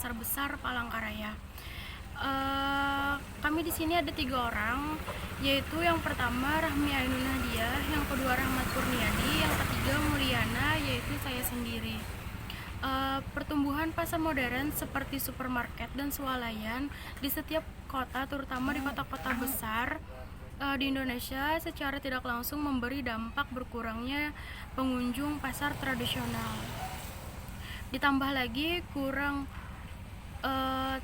Pasar Besar Palangkaraya. Kami di sini ada 3 orang, yaitu yang pertama Rahmi Ainun Nadia, yang kedua Rahmat Kurniadi, yang ketiga Mulyana, yaitu saya sendiri. Pertumbuhan pasar modern seperti supermarket dan swalayan di setiap kota, terutama di kota-kota besar di Indonesia, secara tidak langsung memberi dampak berkurangnya pengunjung pasar tradisional. Ditambah lagi kurang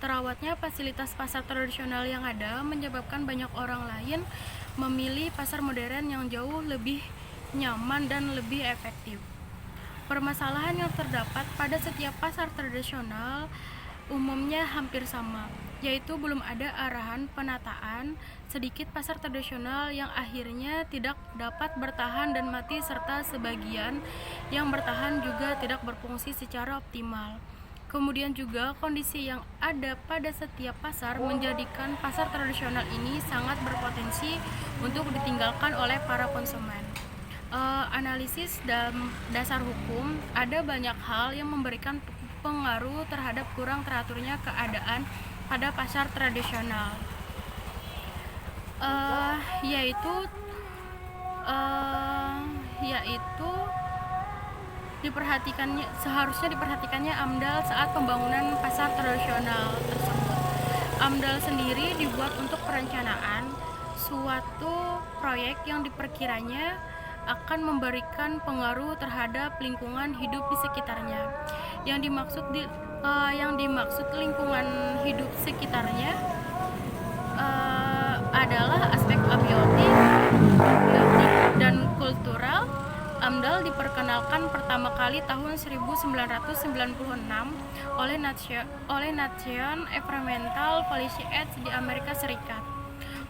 terawatnya fasilitas pasar tradisional yang ada menyebabkan banyak orang lain memilih pasar modern yang jauh lebih nyaman dan lebih efektif. Permasalahan yang terdapat pada setiap pasar tradisional umumnya hampir sama, yaitu belum ada arahan penataan sedikit pasar tradisional yang akhirnya tidak dapat bertahan dan mati, serta sebagian yang bertahan juga tidak berfungsi secara optimal. Kemudian juga kondisi yang ada pada setiap pasar menjadikan pasar tradisional ini sangat berpotensi untuk ditinggalkan oleh para konsumen. Analisis dasar hukum, ada banyak hal yang memberikan pengaruh terhadap kurang teraturnya keadaan pada pasar tradisional, yaitu seharusnya diperhatikannya AMDAL saat pembangunan pasar tradisional tersebut. AMDAL sendiri dibuat untuk perencanaan suatu proyek yang diperkiranya akan memberikan pengaruh terhadap lingkungan hidup di sekitarnya. Yang dimaksud lingkungan hidup sekitarnya adalah aspek abiotik dan kultural. AMDAL diperkenalkan pertama kali tahun 1996 oleh Nation Environmental Policy Act di Amerika Serikat.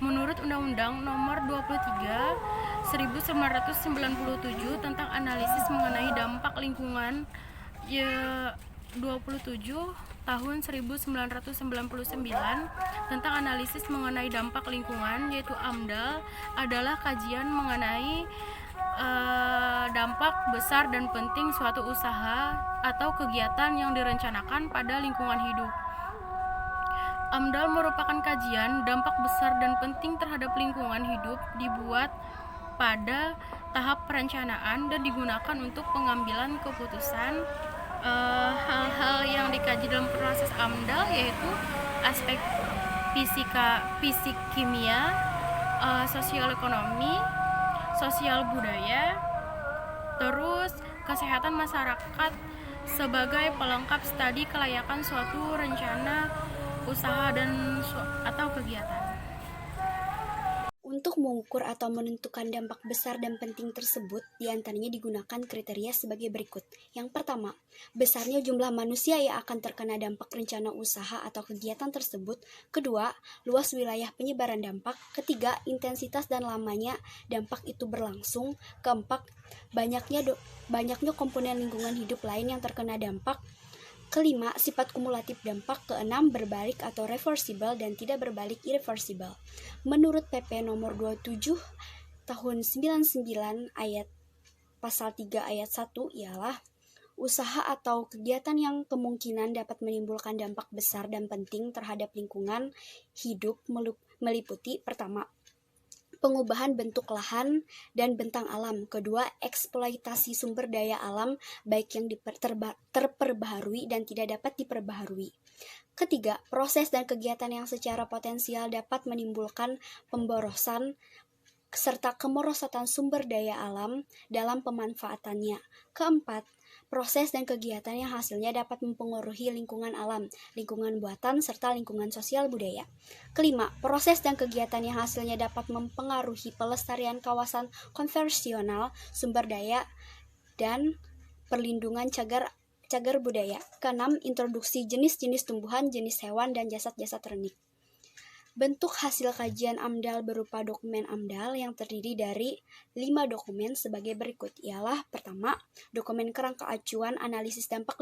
Menurut Undang-Undang Nomor 23 1997 tentang analisis mengenai dampak lingkungan 27 tahun 1999 tentang analisis mengenai dampak lingkungan, yaitu AMDAL adalah kajian mengenai dampak besar dan penting suatu usaha atau kegiatan yang direncanakan pada lingkungan hidup. AMDAL merupakan kajian dampak besar dan penting terhadap lingkungan hidup dibuat pada tahap perencanaan dan digunakan untuk pengambilan keputusan. Hal-hal yang dikaji dalam proses AMDAL yaitu aspek fisik kimia, sosial ekonomi, sosial budaya, terus kesehatan masyarakat sebagai pelengkap studi kelayakan suatu rencana usaha atau kegiatan. Untuk mengukur atau menentukan dampak besar dan penting tersebut, diantaranya digunakan kriteria sebagai berikut. Yang pertama, besarnya jumlah manusia yang akan terkena dampak rencana usaha atau kegiatan tersebut. Kedua, luas wilayah penyebaran dampak. Ketiga, intensitas dan lamanya dampak itu berlangsung. Keempat, banyaknya komponen lingkungan hidup lain yang terkena dampak. Kelima, sifat kumulatif dampak. Keenam, berbalik atau reversible dan tidak berbalik irreversible. Menurut PP nomor 27 tahun 99 ayat pasal 3 ayat 1 ialah usaha atau kegiatan yang kemungkinan dapat menimbulkan dampak besar dan penting terhadap lingkungan hidup meliputi: pertama, pengubahan bentuk lahan dan bentang alam. Kedua, eksploitasi sumber daya alam baik yang terperbaharui dan tidak dapat diperbaharui. Ketiga, proses dan kegiatan yang secara potensial dapat menimbulkan pemborosan serta kemerosotan sumber daya alam dalam pemanfaatannya. Keempat, proses dan kegiatan yang hasilnya dapat mempengaruhi lingkungan alam, lingkungan buatan, serta lingkungan sosial budaya. Kelima, proses dan kegiatan yang hasilnya dapat mempengaruhi pelestarian kawasan konvensional, sumber daya, dan perlindungan cagar budaya. Keenam, introduksi jenis-jenis tumbuhan, jenis hewan, dan jasad-jasad renik. Bentuk hasil kajian AMDAL berupa dokumen AMDAL yang terdiri dari 5 dokumen sebagai berikut, ialah: pertama, dokumen kerangka acuan analisis dampak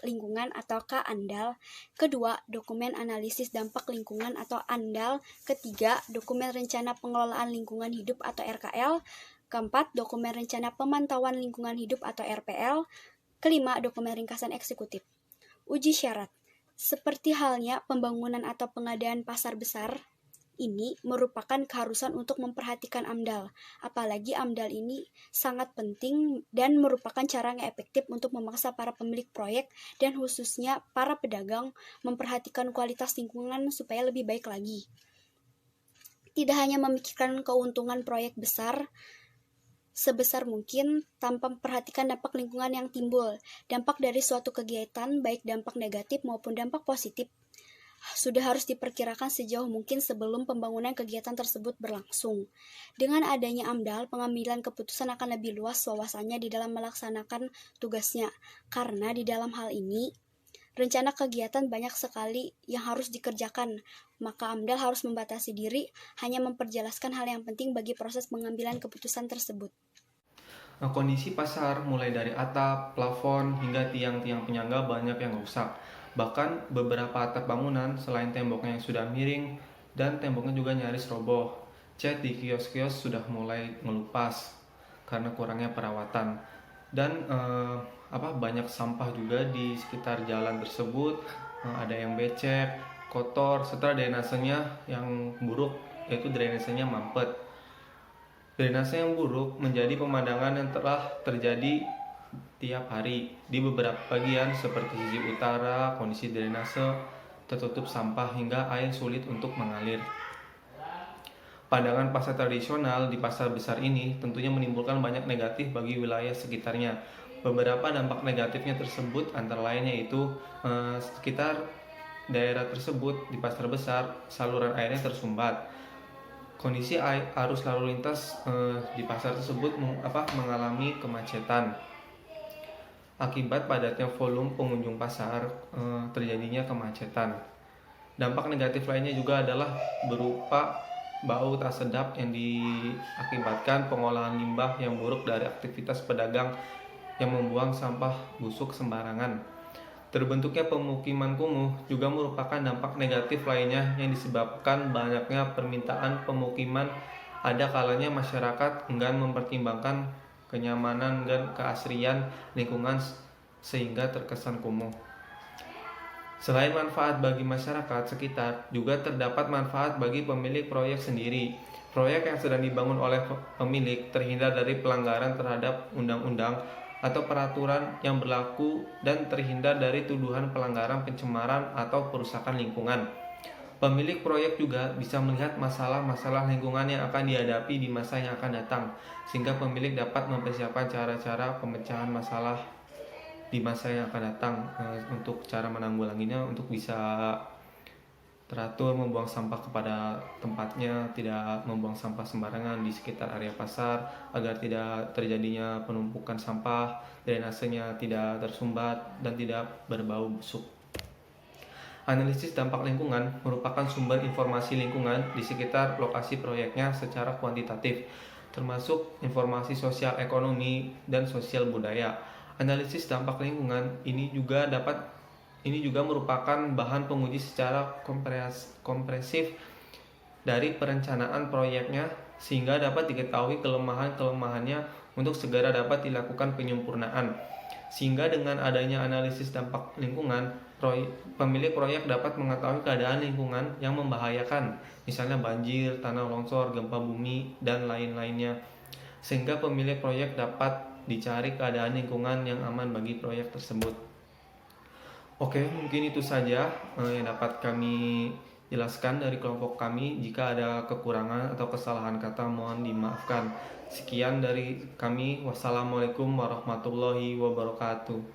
lingkungan atau KANDAL. Kedua, dokumen analisis dampak lingkungan atau ANDAL. Ketiga, dokumen rencana pengelolaan lingkungan hidup atau RKL. Keempat, dokumen rencana pemantauan lingkungan hidup atau RPL. Kelima, dokumen ringkasan eksekutif. Uji syarat. Seperti halnya pembangunan atau pengadaan pasar besar, ini merupakan keharusan untuk memperhatikan AMDAL. Apalagi AMDAL ini sangat penting dan merupakan cara yang efektif untuk memaksa para pemilik proyek dan khususnya para pedagang memperhatikan kualitas lingkungan supaya lebih baik lagi. Tidak hanya memikirkan keuntungan proyek besar sebesar mungkin tanpa memperhatikan dampak lingkungan yang timbul. Dampak dari suatu kegiatan, baik dampak negatif maupun dampak positif, sudah harus diperkirakan sejauh mungkin sebelum pembangunan kegiatan tersebut berlangsung. Dengan adanya AMDAL, pengambilan keputusan akan lebih luas wawasannya di dalam melaksanakan tugasnya, karena di dalam hal ini, rencana kegiatan banyak sekali yang harus dikerjakan, maka AMDAL harus membatasi diri, hanya memperjelaskan hal yang penting bagi proses pengambilan keputusan tersebut. Kondisi pasar mulai dari atap, plafon, hingga tiang-tiang penyangga banyak yang rusak. Bahkan beberapa atap bangunan selain temboknya yang sudah miring dan temboknya juga nyaris roboh. Cat di kios-kios sudah mulai melupas karena kurangnya perawatan. Dan banyak sampah juga di sekitar jalan tersebut. Ada yang becek, kotor, serta drainasenya yang buruk, yaitu drainasenya mampet. Drainase yang buruk menjadi pemandangan yang telah terjadi tiap hari. Di beberapa bagian seperti sisi utara, kondisi drainase tertutup sampah hingga air sulit untuk mengalir. Pandangan pasar tradisional di pasar besar ini tentunya menimbulkan banyak negatif bagi wilayah sekitarnya. Beberapa dampak negatifnya tersebut antara lain yaitu sekitar daerah tersebut di pasar besar saluran airnya tersumbat. Kondisi arus lalu lintas di pasar tersebut mengalami kemacetan. Akibat padatnya volume pengunjung pasar, terjadinya kemacetan. Dampak negatif lainnya juga adalah berupa bau tak sedap yang diakibatkan pengolahan limbah yang buruk dari aktivitas pedagang yang membuang sampah busuk sembarangan. Terbentuknya pemukiman kumuh juga merupakan dampak negatif lainnya yang disebabkan banyaknya permintaan pemukiman. Ada kalanya masyarakat enggan mempertimbangkan kenyamanan dan keasrian lingkungan sehingga terkesan kumuh. Selain manfaat bagi masyarakat sekitar, juga terdapat manfaat bagi pemilik proyek sendiri. Proyek yang sedang dibangun oleh pemilik terhindar dari pelanggaran terhadap undang-undang atau peraturan yang berlaku dan terhindar dari tuduhan pelanggaran pencemaran atau perusakan lingkungan. Pemilik proyek juga bisa melihat masalah-masalah lingkungan yang akan dihadapi di masa yang akan datang, sehingga pemilik dapat mempersiapkan cara-cara pemecahan masalah di masa yang akan datang untuk cara menanggulanginya, untuk bisa teratur membuang sampah kepada tempatnya, tidak membuang sampah sembarangan di sekitar area pasar agar tidak terjadinya penumpukan sampah, drainasenya tidak tersumbat dan tidak berbau busuk. Analisis dampak lingkungan merupakan sumber informasi lingkungan di sekitar lokasi proyeknya secara kuantitatif, termasuk informasi sosial ekonomi dan sosial budaya. Analisis dampak lingkungan ini juga merupakan bahan penguji secara kompresif dari perencanaan proyeknya sehingga dapat diketahui kelemahan-kelemahannya untuk segera dapat dilakukan penyempurnaan. Sehingga dengan adanya analisis dampak lingkungan, pemilik proyek dapat mengetahui keadaan lingkungan yang membahayakan, misalnya banjir, tanah longsor, gempa bumi, dan lain-lainnya. Sehingga pemilik proyek dapat dicari keadaan lingkungan yang aman bagi proyek tersebut. Oke, mungkin itu saja yang dapat kami jelaskan dari kelompok kami. Jika ada kekurangan atau kesalahan kata, mohon dimaafkan. Sekian dari kami. Wassalamualaikum warahmatullahi wabarakatuh.